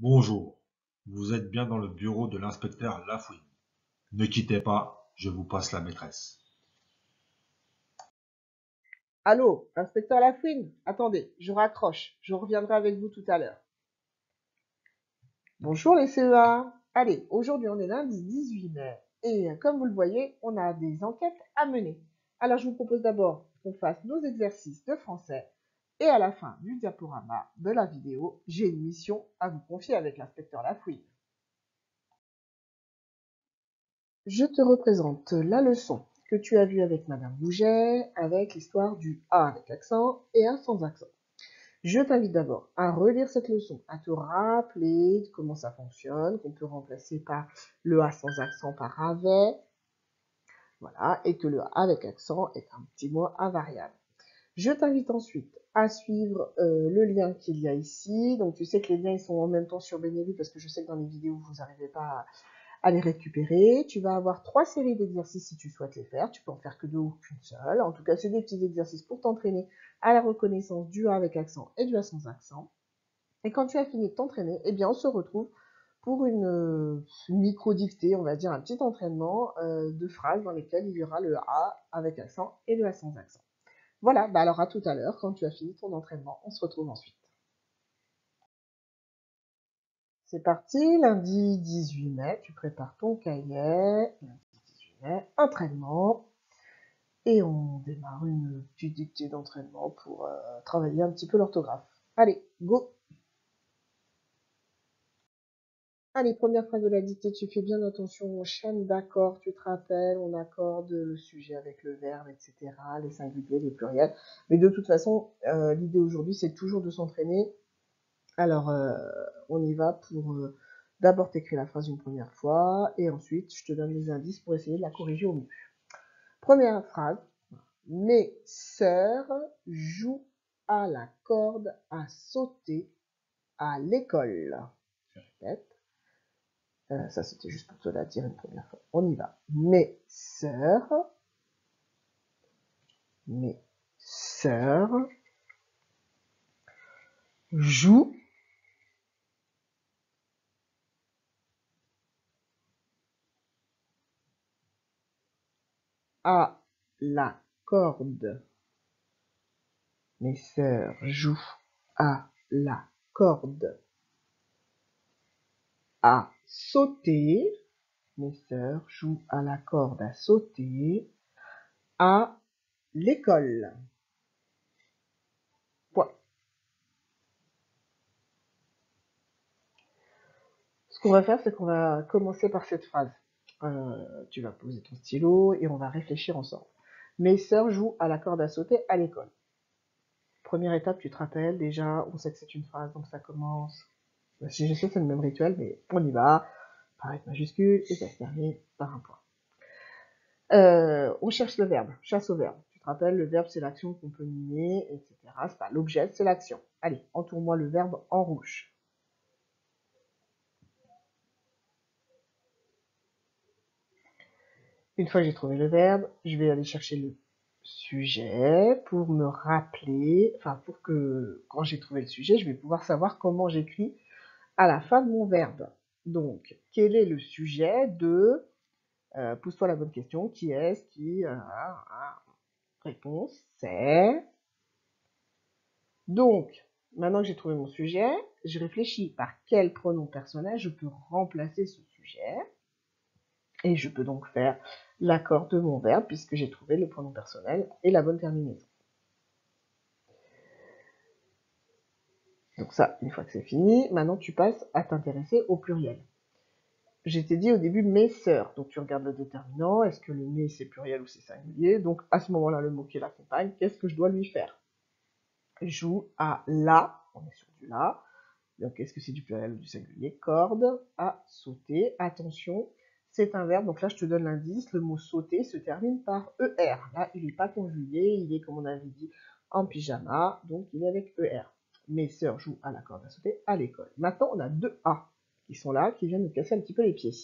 Bonjour, vous êtes bien dans le bureau de l'inspecteur Lafouine. Ne quittez pas, je vous passe la maîtresse. Allô, inspecteur Lafouine? Attendez, je raccroche. Je reviendrai avec vous tout à l'heure. Bonjour les CEA. Allez, aujourd'hui on est lundi 18 mai et comme vous le voyez, on a des enquêtes à mener. Alors je vous propose d'abord qu'on fasse nos exercices de français et à la fin du diaporama de la vidéo, j'ai une mission à vous confier avec l'inspecteur Lafouine. Je te représente la leçon que tu as vue avec Madame Bouget, avec l'histoire du A avec accent et A sans accent. Je t'invite d'abord à relire cette leçon, à te rappeler comment ça fonctionne, qu'on peut remplacer par le A sans accent par avec, voilà, et que le A avec accent est un petit mot invariable. Je t'invite ensuite à suivre le lien qu'il y a ici. Donc tu sais que les liens ils sont en même temps sur Benelli parce que je sais que dans les vidéos vous n'arrivez pas à les récupérer. Tu vas avoir 3 séries d'exercices si tu souhaites les faire. Tu peux en faire que 2 ou qu'une seule. En tout cas, c'est des petits exercices pour t'entraîner à la reconnaissance du A avec accent et du A sans accent. Et quand tu as fini de t'entraîner, eh bien, on se retrouve pour une micro-dictée, on va dire un petit entraînement de phrases dans lesquelles il y aura le A avec accent et le A sans accent. Voilà, bah alors à tout à l'heure, quand tu as fini ton entraînement, on se retrouve ensuite. C'est parti, lundi 18 mai, tu prépares ton cahier, lundi 18 mai, entraînement, et on démarre une petite dictée d'entraînement pour travailler un petit peu l'orthographe. Allez, go! Allez, première phrase de la dictée, tu fais bien attention aux chaînes d'accords, tu te rappelles, on accorde le sujet avec le verbe, etc., les singuliers, les pluriels. Mais de toute façon, l'idée aujourd'hui, c'est toujours de s'entraîner. Alors, on y va pour d'abord t'écrire la phrase une première fois, et ensuite, je te donne des indices pour essayer de la corriger au mieux. Première phrase, mes sœurs jouent à la corde à sauter à l'école. Je répète. Ça, c'était juste pour te la dire une première fois. On y va. Mes sœurs jouent à la corde. Mes sœurs jouent à la corde à sauter. Mes sœurs jouent à la corde à sauter à l'école. Point. Ce qu'on va faire, c'est qu'on va commencer par cette phrase. Tu vas poser ton stylo et on va réfléchir ensemble. Mes sœurs jouent à la corde à sauter à l'école. Première étape, tu te rappelles déjà, on sait que c'est une phrase, donc ça commence. Si je sais, c'est le même rituel, mais on y va. Pareil, majuscule, et ça se termine par un point. On cherche le verbe, chasse au verbe. Tu te rappelles, le verbe, c'est l'action qu'on peut nommer, etc. C'est pas l'objet, c'est l'action. Allez, entoure-moi le verbe en rouge. Une fois que j'ai trouvé le verbe, je vais aller chercher le sujet pour me rappeler, enfin pour que quand j'ai trouvé le sujet, je vais pouvoir savoir comment j'écris à la fin de mon verbe. Donc, quel est le sujet de pose-toi la bonne question, qui est-ce qui réponse, c'est donc, maintenant que j'ai trouvé mon sujet, je réfléchis par quel pronom personnel je peux remplacer ce sujet. Et je peux donc faire l'accord de mon verbe puisque j'ai trouvé le pronom personnel et la bonne terminaison. Donc ça, une fois que c'est fini, maintenant tu passes à t'intéresser au pluriel. Je t'ai dit au début mes sœurs, donc tu regardes le déterminant, est-ce que le mes c'est pluriel ou c'est singulier, donc à ce moment-là le mot qui l'accompagne, qu'est-ce que je dois lui faire? Joue à la, on est sur du la, donc est-ce que c'est du pluriel ou du singulier? Corde, à sauter, attention, c'est un verbe, donc là je te donne l'indice, le mot sauter se termine par ER, là il n'est pas conjugué, il est comme on avait dit en pyjama, donc il est avec ER. Mes sœurs jouent à la corde à sauter à l'école. Maintenant on a deux A qui sont là, qui viennent nous casser un petit peu les pieds.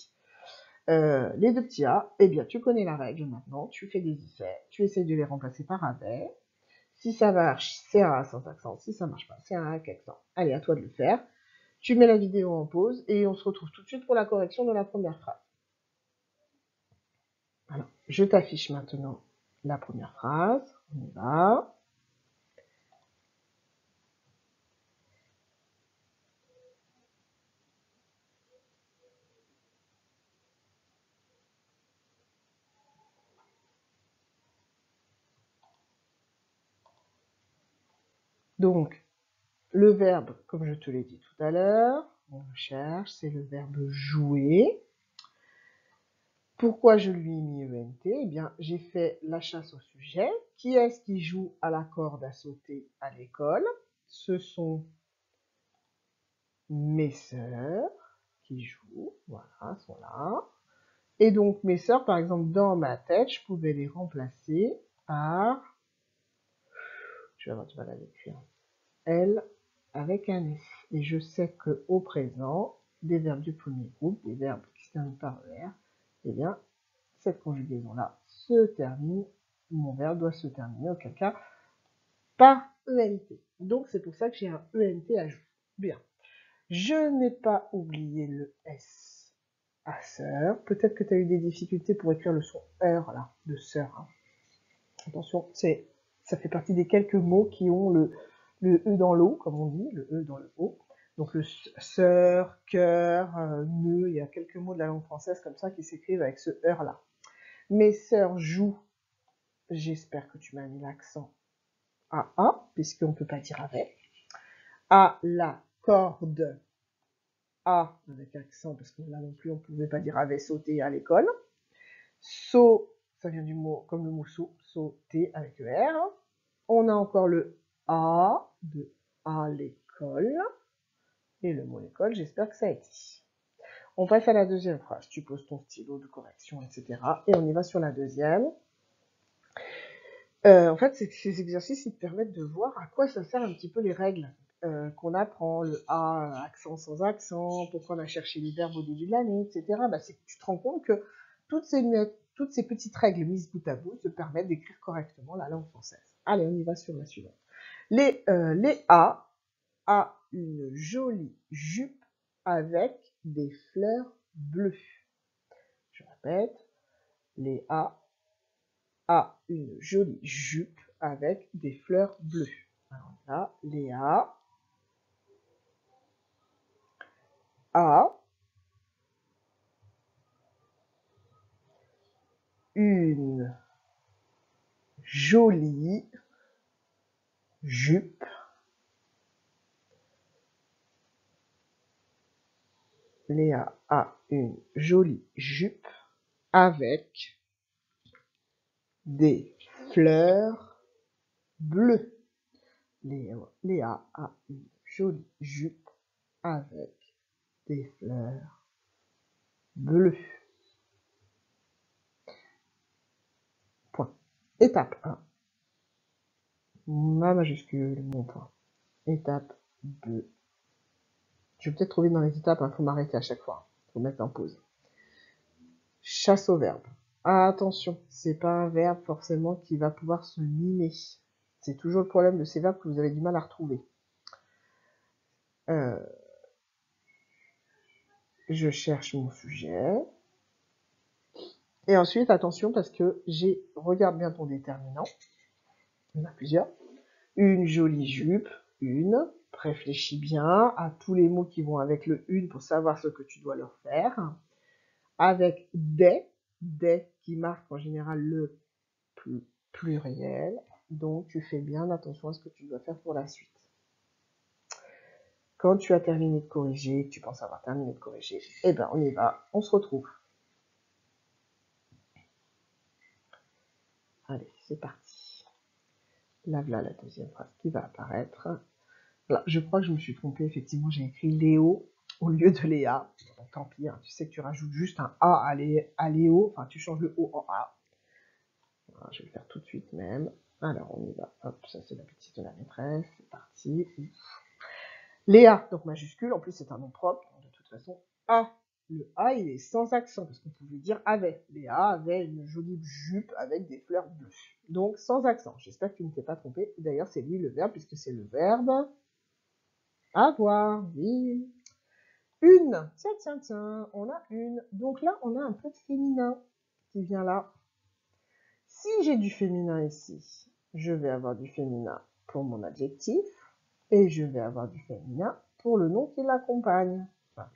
Les deux petits A, eh bien tu connais la règle maintenant, tu fais des essais, tu essaies de les remplacer par avec. Si ça marche, c'est un A sans accent, si ça marche pas, c'est un A avec accent. Allez, à toi de le faire. Tu mets la vidéo en pause et on se retrouve tout de suite pour la correction de la première phrase. Alors, je t'affiche maintenant la première phrase. On y va. Donc, le verbe, comme je te l'ai dit tout à l'heure, on le cherche, c'est le verbe jouer. Pourquoi je lui ai mis ENT? Eh bien, j'ai fait la chasse au sujet. Qui est-ce qui joue à la corde à sauter à l'école? Ce sont mes sœurs qui jouent. Voilà, sont là. Et donc, mes sœurs, par exemple, dans ma tête, je pouvais les remplacer par... Je vais avoir du mal à l'écrire. Elle avec un S. Et je sais qu'au présent, des verbes du premier groupe, des verbes qui se terminent par ER, eh bien, cette conjugaison-là se termine, mon verbe doit se terminer, auquel cas, par ENT. Donc, c'est pour ça que j'ai un ENT ajout. Bien. Je n'ai pas oublié le S à sœur. Peut-être que tu as eu des difficultés pour écrire le son heure, là, de sœur. Hein. Attention, ça fait partie des quelques mots qui ont le E dans l'eau, comme on dit, le E dans le O. Donc le sœur, cœur, nœud, il y a quelques mots de la langue française comme ça qui s'écrivent avec ce heure-là. Mes sœurs jouent, j'espère que tu m'as mis l'accent à A, puisqu'on ne peut pas dire avec. À la corde, A avec accent, parce que là non plus on ne pouvait pas dire avec sauter à l'école. Saut, ça vient du mot, comme le mot saut, sauter avec ER. On a encore le A de à l'école. Et le mot école, j'espère que ça a été. On passe à la deuxième phrase. Tu poses ton stylo de correction, etc. Et on y va sur la deuxième. En fait, ces exercices, ils te permettent de voir à quoi ça sert un petit peu les règles qu'on apprend. Le A, accent sans accent, pourquoi on a cherché les verbes au début de l'année, etc. Bah, c'est que tu te rends compte que toutes ces petites règles mises bout à bout te permettent d'écrire correctement la langue française. Allez, on y va sur la suivante. Les A une jolie jupe avec des fleurs bleues. Je répète, Léa a une jolie jupe avec des fleurs bleues. Alors là, Léa a une jolie jupe. Léa a une jolie jupe avec des fleurs bleues. Léa a une jolie jupe avec des fleurs bleues. Point. Étape 1. Ma majuscule, mon point. Étape 2. Je vais peut-être trouver dans les étapes, il faut m'arrêter à chaque fois. Il faut mettre en pause. Chasse au verbe. Attention, c'est pas un verbe forcément qui va pouvoir se mimer. C'est toujours le problème de ces verbes que vous avez du mal à retrouver. Je cherche mon sujet. Et ensuite, attention, parce que regarde bien ton déterminant. Il y en a plusieurs. Une jolie jupe, une. Réfléchis bien à tous les mots qui vont avec le une pour savoir ce que tu dois leur faire. Avec des qui marquent en général le pluriel. Donc, tu fais bien attention à ce que tu dois faire pour la suite. Quand tu as terminé de corriger, que tu penses avoir terminé de corriger, eh ben on y va, on se retrouve. Allez, c'est parti. Là, voilà la deuxième phrase qui va apparaître. Là, je crois que je me suis trompée, effectivement, j'ai écrit Léo au lieu de Léa. Bon, tant pis, hein, tu sais que tu rajoutes juste un A à Léo, enfin tu changes le O en A. Alors, je vais le faire tout de suite même. Alors, on y va. Hop, ça c'est la petite de la maîtresse, c'est parti. Léa, donc majuscule, en plus c'est un nom propre, de toute façon, A. Le A, il est sans accent, parce qu'on pouvait dire avait. Léa avait une jolie jupe avec des fleurs bleues. Donc, sans accent. J'espère que tu ne t'es pas trompé. D'ailleurs, c'est lui le verbe, puisque c'est le verbe avoir, oui. une. Tiens, tiens, tiens, on a une. Donc là, on a un peu de féminin qui vient là. Si j'ai du féminin ici, je vais avoir du féminin pour mon adjectif et je vais avoir du féminin pour le nom qui l'accompagne, enfin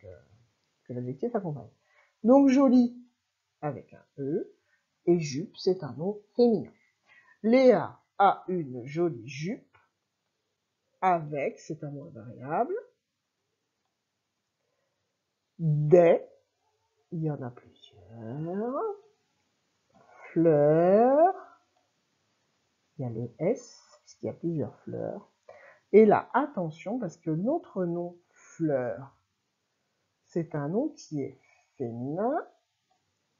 que l'adjectif accompagne. Donc jolie avec un E et jupe, c'est un nom féminin. Léa a une jolie jupe avec, c'est un mot invariable, des, il y en a plusieurs, fleurs, il y a le S, parce qu'il y a plusieurs fleurs. Et là, attention, parce que notre nom fleur, c'est un nom qui est féminin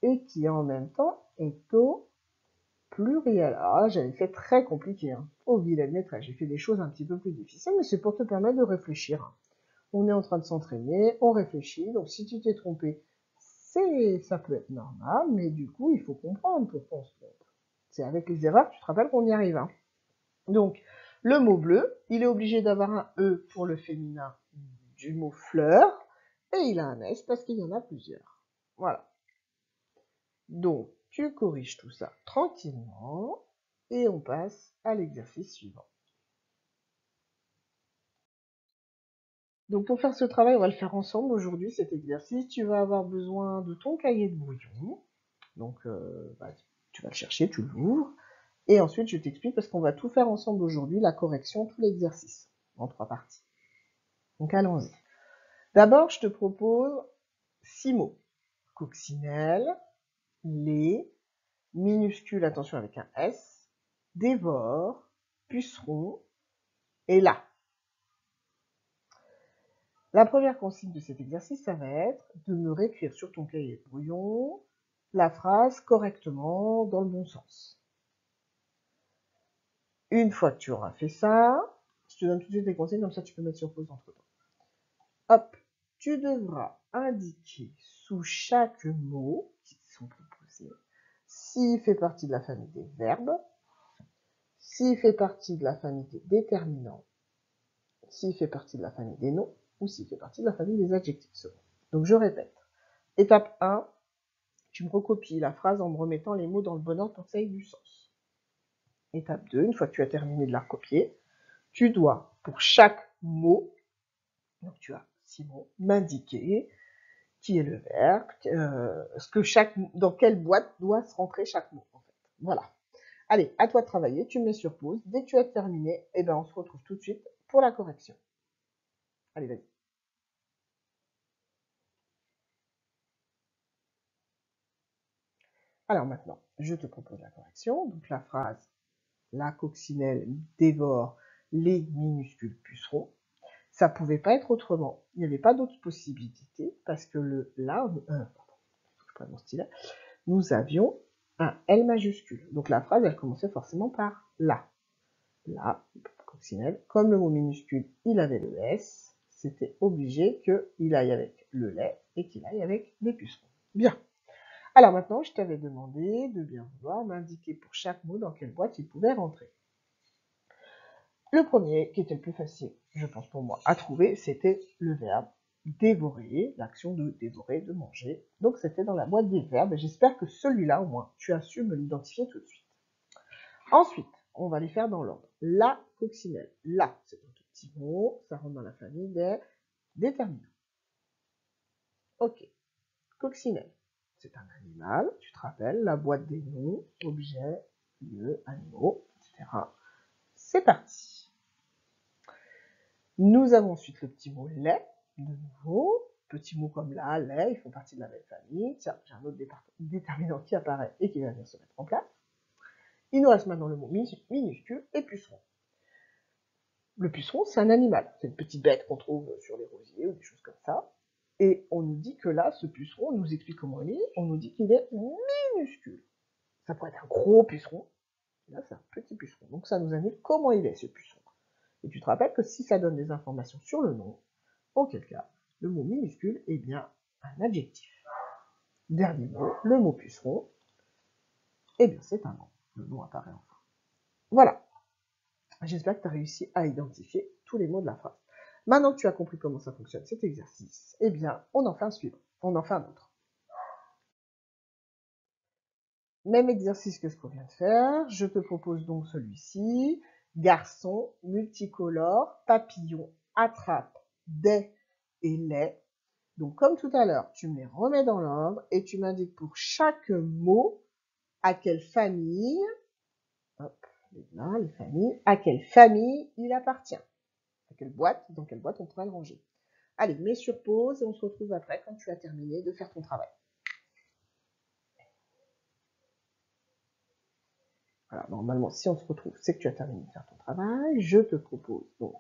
et qui en même temps est au pluriel. Alors là, j'avais fait très compliqué. Hein. Oh, vilaine maîtresse, j'ai fait des choses un petit peu plus difficiles, mais c'est pour te permettre de réfléchir. On est en train de s'entraîner, on réfléchit, donc si tu t'es trompé, ça peut être normal, mais du coup, il faut comprendre pourquoi on se trompe. C'est avec les erreurs, tu te rappelles qu'on y arrive. Hein. Donc, le mot bleu, il est obligé d'avoir un E pour le féminin du mot fleur, et il a un S parce qu'il y en a plusieurs. Voilà. Donc, tu corriges tout ça tranquillement, et on passe à l'exercice suivant. Donc, pour faire ce travail, on va le faire ensemble aujourd'hui, cet exercice. Tu vas avoir besoin de ton cahier de brouillon. Donc, tu vas le chercher, tu l'ouvres. Et ensuite, je t'explique parce qu'on va tout faire ensemble aujourd'hui, la correction, tout l'exercice, en 3 parties. Donc, allons-y. D'abord, je te propose 6 mots. Coccinelle, lait, minuscule, attention avec un S, dévore, puceron et là. La première consigne de cet exercice, ça va être de me réécrire sur ton cahier de brouillon la phrase correctement dans le bon sens. Une fois que tu auras fait ça, je te donne tout de suite des conseils, comme ça tu peux mettre sur pause entre temps. Hop, tu devras indiquer sous chaque mot qui sont proposés s'il fait partie de la famille des verbes, s'il fait partie de la famille des déterminants, s'il fait partie de la famille des noms, ou s'il fait partie de la famille des adjectifs. Donc je répète. Étape 1, tu me recopies la phrase en me remettant les mots dans le bon ordre pour que ça ait du sens. Étape 2, une fois que tu as terminé de la recopier, tu dois, pour chaque mot, donc tu as 6 mots, m'indiquer qui est le verbe, dans quelle boîte doit se rentrer chaque mot. En fait. Voilà. Allez, à toi de travailler, tu me mets sur pause. Dès que tu as terminé, eh ben, on se retrouve tout de suite pour la correction. Allez, vas-y. Alors maintenant, je te propose la correction. Donc la phrase, la coccinelle dévore les minuscules pucerons. Ça ne pouvait pas être autrement. Il n'y avait pas d'autre possibilité parce que mon stylet, nous avions un L majuscule. Donc la phrase, elle commençait forcément par la. La, coccinelle, comme le mot minuscule, il avait le S, c'était obligé qu'il aille avec le lait et qu'il aille avec les pucerons. Bien. Alors maintenant, je t'avais demandé de bien vouloir m'indiquer pour chaque mot dans quelle boîte il pouvait rentrer. Le premier, qui était le plus facile, je pense pour moi, à trouver, c'était le verbe dévorer, l'action de dévorer, de manger. Donc c'était dans la boîte des verbes, et j'espère que celui-là, au moins, tu as su me l'identifier tout de suite. Ensuite, on va les faire dans l'ordre. La coccinelle. La, c'est un tout petit mot, ça rentre dans la famille des déterminants. Ok. Coccinelle, c'est un animal, tu te rappelles, la boîte des noms, objets, lieux, animaux, etc. C'est parti. Nous avons ensuite le petit mot lait, de nouveau. Petit mot comme là, lait, ils font partie de la même famille. Tiens, j'ai un autre déterminant qui apparaît et qui va venir se mettre en place. Il nous reste maintenant le mot minuscule et puceron. Le puceron, c'est un animal. C'est une petite bête qu'on trouve sur les rosiers ou des choses comme ça. Et on nous dit que là, ce puceron, on nous explique comment il est. On nous dit qu'il est minuscule. Ça pourrait être un gros puceron. Là, c'est un petit puceron. Donc ça nous indique comment il est, ce puceron. Et tu te rappelles que si ça donne des informations sur le nom, auquel cas, le mot minuscule est bien un adjectif. Dernier mot, le mot puceron, eh bien c'est un nom. Le nom apparaît enfin. Voilà. J'espère que tu as réussi à identifier tous les mots de la phrase. Maintenant que tu as compris comment ça fonctionne, cet exercice, eh bien, on en fait un suivant. On en fait un autre. Même exercice que ce qu'on vient de faire. Je te propose donc celui-ci. Garçon, multicolore, papillon, attrape, des et les. Donc, comme tout à l'heure, tu me les remets dans l'ordre et tu m'indiques pour chaque mot à quelle famille, hop, là, les familles, à quelle famille il appartient. À quelle boîte, dans quelle boîte on pourra le ranger. Allez, mets sur pause et on se retrouve après quand tu as terminé de faire ton travail. Voilà, normalement, si on se retrouve, c'est que tu as terminé de faire ton travail. Je te propose donc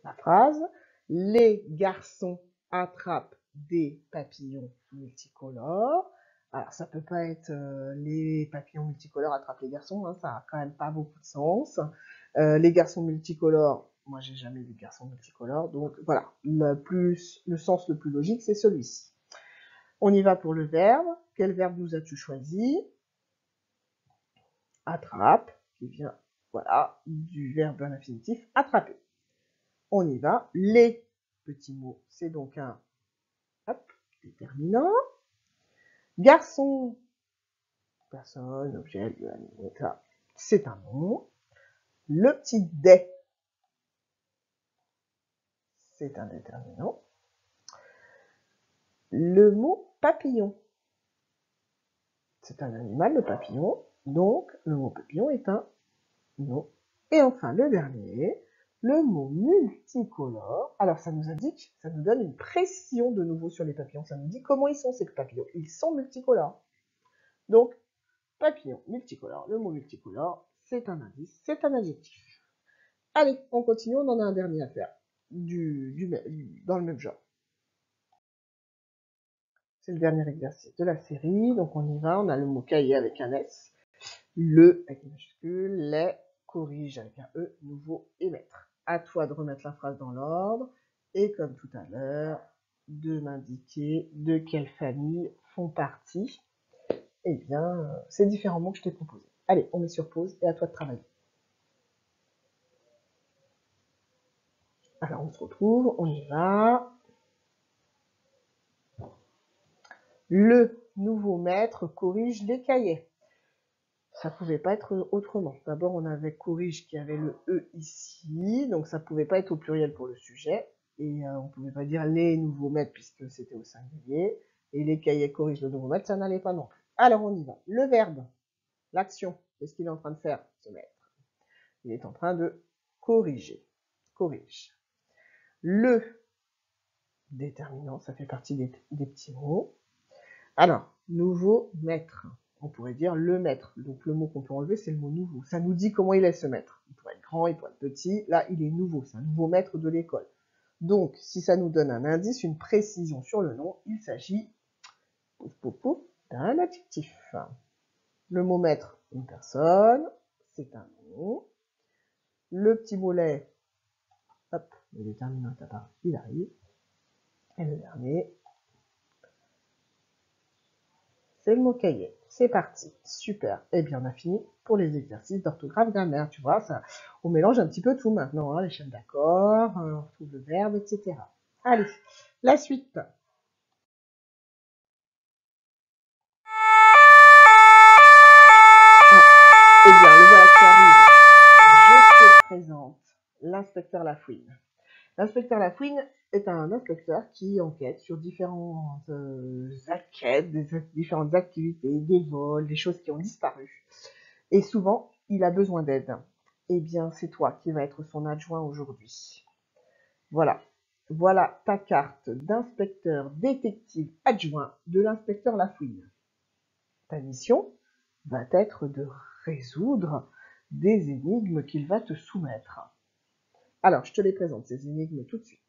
la phrase. Les garçons attrapent des papillons multicolores. Alors, ça peut pas être les papillons multicolores attrapent les garçons, hein, ça a quand même pas beaucoup de sens. Les garçons multicolores, moi j'ai jamais vu de garçons multicolores, donc voilà, le sens le plus logique, c'est celui-ci. On y va pour le verbe. Quel verbe nous as-tu choisi? Attrape, qui vient, voilà, du verbe à l'infinitif, attraper. On y va. Les petits mots, c'est donc un hop, déterminant. Garçon, personne, objet, lieu, animal, etc. C'est un nom. Le petit des, c'est un déterminant. Le mot papillon, c'est un animal, le papillon. Donc, le mot papillon est un nom. Et enfin, le dernier, le mot multicolore. Alors, ça nous indique, ça nous donne une précision de nouveau sur les papillons. Ça nous dit comment ils sont, ces papillons. Ils sont multicolores. Donc, papillon multicolore. Le mot multicolore, c'est un indice, c'est un adjectif. Allez, on continue, on en a un dernier à faire. Dans le même genre. C'est le dernier exercice de la série. Donc, on y va. On a le mot cahier avec un S. Le avec une majuscule. Les corrige avec un E. Nouveau émettre. À toi de remettre la phrase dans l'ordre. Et comme tout à l'heure, de m'indiquer de quelle famille font partie eh bien, ces différents mots que je t'ai proposés. Allez, on met sur pause et à toi de travailler. Alors, on se retrouve, on y va. Le nouveau maître corrige les cahiers. Ça ne pouvait pas être autrement. D'abord, on avait corrige qui avait le E ici, donc ça ne pouvait pas être au pluriel pour le sujet. Et on ne pouvait pas dire les nouveaux maîtres puisque c'était au singulier. Et les cahiers corrigent le nouveau maître, ça n'allait pas non plus. Alors, on y va. Le verbe, l'action, qu'est-ce qu'il est en train de faire, ce maître? Il est en train de corriger. Corrige. Le déterminant, ça fait partie des petits mots. Alors, nouveau maître. On pourrait dire le maître. Donc le mot qu'on peut enlever, c'est le mot nouveau. Ça nous dit comment il est ce maître. Il pourrait être grand, il pourrait être petit. Là, il est nouveau. C'est un nouveau maître de l'école. Donc, si ça nous donne un indice, une précision sur le nom, il s'agit d'un adjectif. Le mot maître, une personne, c'est un nom. Le petit mollet, hop, le déterminant à part, il arrive. Et le dernier, c'est le mot cahier. C'est parti. Super. Eh bien, on a fini pour les exercices d'orthographe grammaire. Tu vois, ça, on mélange un petit peu tout maintenant. Hein, les chaînes d'accord, on retrouve le verbe, etc. Allez, la suite. Ah, eh bien, le voilà qui arrive. Je te présente l'inspecteur Lafouine. L'inspecteur Lafouine est un inspecteur qui enquête sur différentes enquêtes, différentes activités, des vols, des choses qui ont disparu. Et souvent, il a besoin d'aide. Eh bien, c'est toi qui vas être son adjoint aujourd'hui. Voilà. Voilà ta carte d'inspecteur détective adjoint de l'inspecteur Lafouine. Ta mission va être de résoudre des énigmes qu'il va te soumettre. Alors, je te les présente, ces énigmes, tout de suite.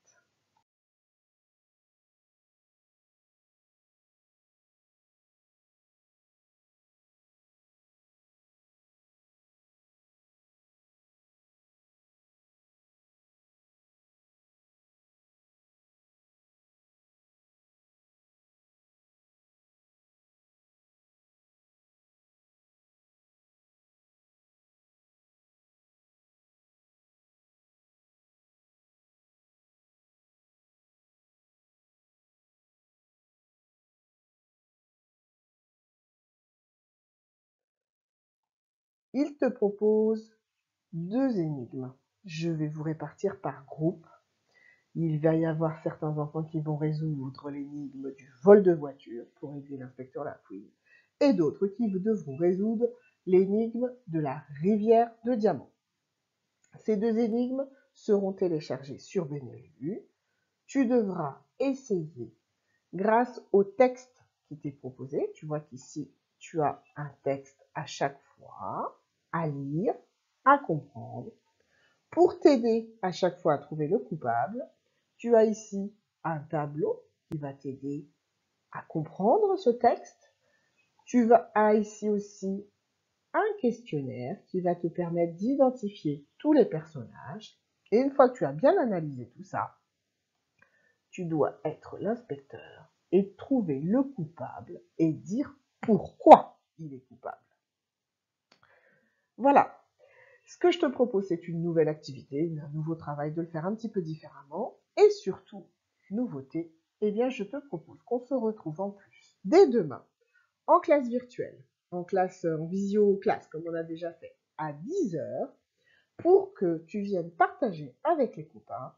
Il te propose 2 énigmes. Je vais vous répartir par groupe. Il va y avoir certains enfants qui vont résoudre l'énigme du vol de voiture pour aider l'inspecteur Lafouine et d'autres qui devront résoudre l'énigme de la rivière de diamants. Ces 2 énigmes seront téléchargées sur Benelu. Tu devras essayer, grâce au texte qui t'est proposé, tu vois qu'ici tu as un texte à chaque fois, à lire, à comprendre. Pour t'aider à chaque fois à trouver le coupable, tu as ici un tableau qui va t'aider à comprendre ce texte. Tu as ici aussi un questionnaire qui va te permettre d'identifier tous les personnages. Et une fois que tu as bien analysé tout ça, tu dois être l'inspecteur et trouver le coupable et dire pourquoi il est coupable. Voilà. Ce que je te propose, c'est une nouvelle activité, un nouveau travail, de le faire un petit peu différemment. Et surtout, nouveauté, eh bien, je te propose qu'on se retrouve en plus dès demain en classe virtuelle, en visio-classe, comme on a déjà fait, à 10h, pour que tu viennes partager avec les copains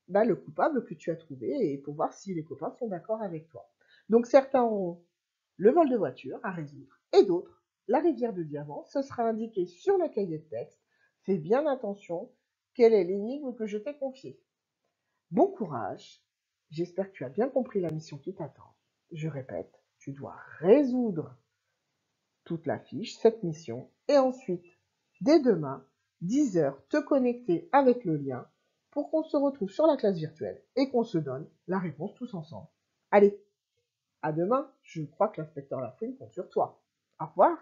le coupable que tu as trouvé et pour voir si les copains sont d'accord avec toi. Donc certains ont le vol de voiture à résoudre et d'autres la rivière de diamants. Ce sera indiqué sur le cahier de texte. Fais bien attention, quelle est l'énigme que je t'ai confiée. Bon courage, j'espère que tu as bien compris la mission qui t'attend. Je répète, tu dois résoudre toute la fiche, cette mission, et ensuite, dès demain, 10h, te connecter avec le lien pour qu'on se retrouve sur la classe virtuelle et qu'on se donne la réponse tous ensemble. Allez, à demain, je crois que l'inspecteur Lafouine compte sur toi. Au revoir.